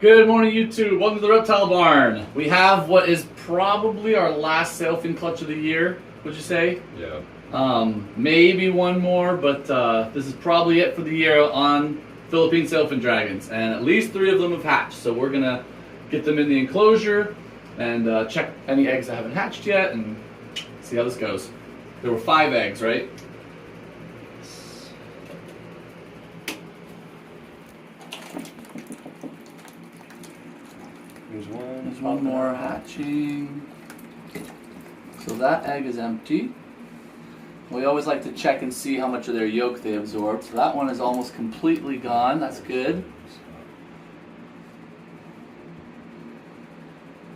Good morning, YouTube. Welcome to the Reptile Barn. We have what is probably our last sailfin clutch of the year, would you say? Yeah. Maybe one more, but this is probably it for the year on Philippine Sailfin Dragons. And at least 3 of them have hatched. So we're going to get them in the enclosure and check any eggs that haven't hatched yet and see how this goes. There were 5 eggs, right? There's one more hatching. So that egg is empty. We always like to check and see how much of their yolk they absorbed. So that one is almost completely gone. That's good.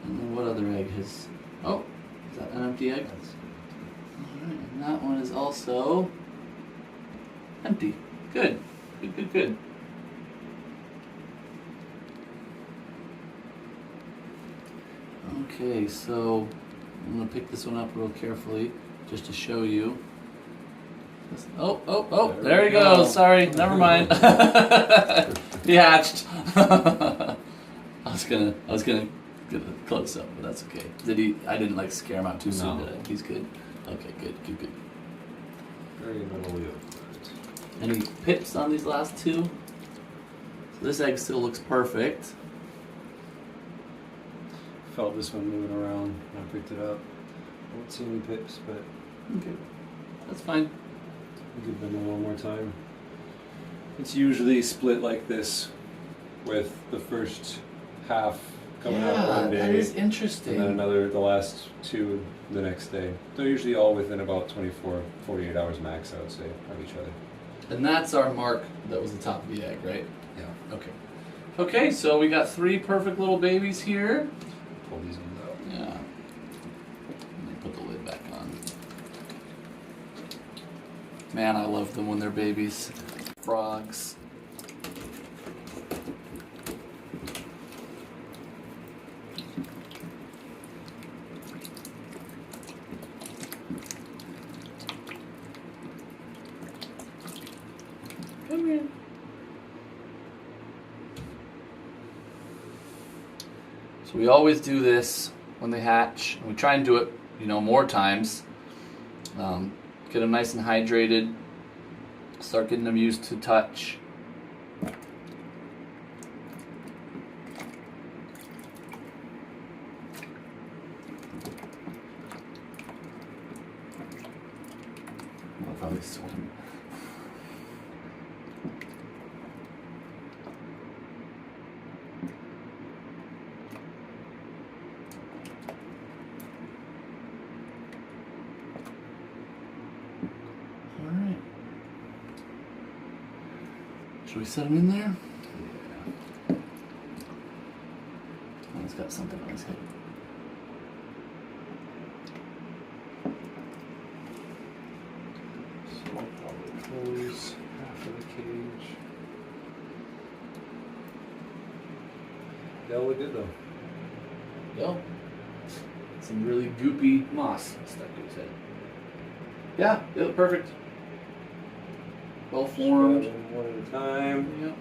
And then what other egg is... Oh, is that an empty egg? Alright, and that one is also empty. Good. Good. Okay, so I'm going to pick this one up real carefully just to show you. Oh, there he goes. Sorry, never mind. He hatched. I was gonna get a close up, but that's okay. I didn't like scare him out too soon, did I? He's good. Okay, good. Very minimally. Any pips on these last 2? So this egg still looks perfect. Felt this one moving around when I picked it up. Don't see any pips, but Okay, that's fine. I'll give them one more time. It's usually split like this, with the first half coming out one day, that is interesting. and then the last 2 the next day. They're usually all within about 24, 48 hours max, I would say, of each other. And that's our mark that was the top of the egg, right? Yeah. Okay. Okay, so we got 3 perfect little babies here. Pull these ones out. Yeah. Let me put the lid back on. Man, I love them when they're babies. Frogs. Come here. So we always do this when they hatch, and we try and do it, more times. Get them nice and hydrated. Start getting them used to touch. I'll probably swim. Alright. Should we set him in there? Yeah. Oh, he's got something on his head. So I'll probably close half of the cage. They'll look good though. Yo. Some really goopy moss stuck to his head. Yeah, they look perfect. Well formed. One at a time.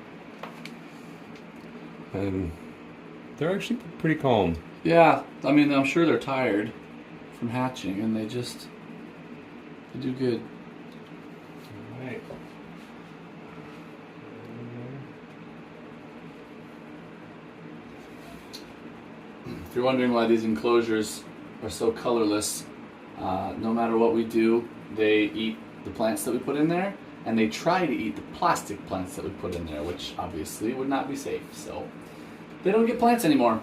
Yeah. And they're actually pretty calm. Yeah, I mean, I'm sure they're tired from hatching, and they do good. Alright. If you're wondering why these enclosures are so colorless, no matter what we do, they eat the plants that we put in there, and they try to eat the plastic plants that we put in there, which obviously would not be safe, so they don't get plants anymore.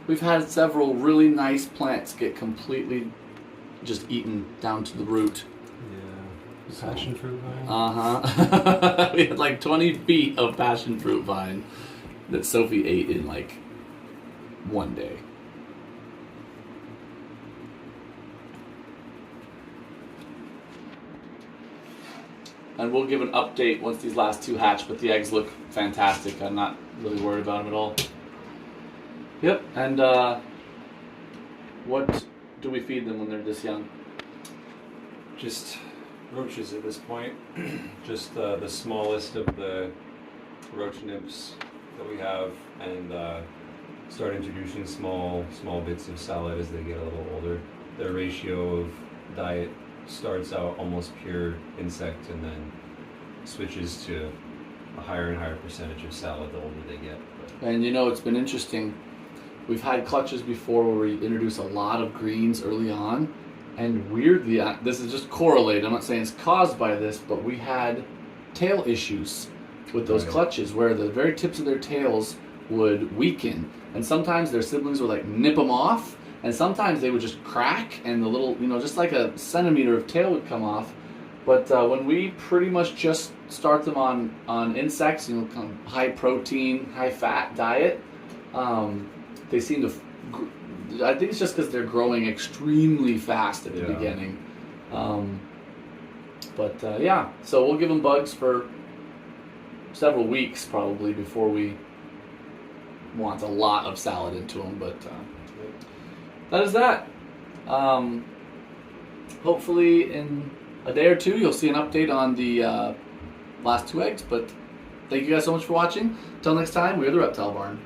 We've had several really nice plants get completely just eaten down to the root. Yeah. Passion fruit vine? Uh-huh. We had like 20 feet of passion fruit vine that Sophie ate in like one day. And we'll give an update once these last 2 hatch, but the eggs look fantastic. I'm not really worried about them at all. Yep, and what do we feed them when they're this young? Just roaches at this point. Just the smallest of the roach nymphs that we have, and start introducing small bits of salad as they get a little older. Their ratio of diet starts out almost pure insect and then switches to a higher and higher percentage of salad the older they get. But And you know, it's been interesting. We've had clutches before where we introduce a lot of greens early on, and weirdly, this is just correlated. I'm not saying it's caused by this, but we had tail issues with those Right. clutches where the very tips of their tails would weaken, and sometimes their siblings would like nip them off, and sometimes they would just crack, and the little, just like a centimeter of tail would come off. But when we pretty much just start them on insects, kind of high protein, high fat diet, they seem to. I think it's just because they're growing extremely fast at the beginning. Yeah, so we'll give them bugs for several weeks probably before we want a lot of salad into them. But that is that. Hopefully in a day or two you'll see an update on the last 2 eggs. But thank you guys so much for watching. Until next time, we're the Reptile Barn.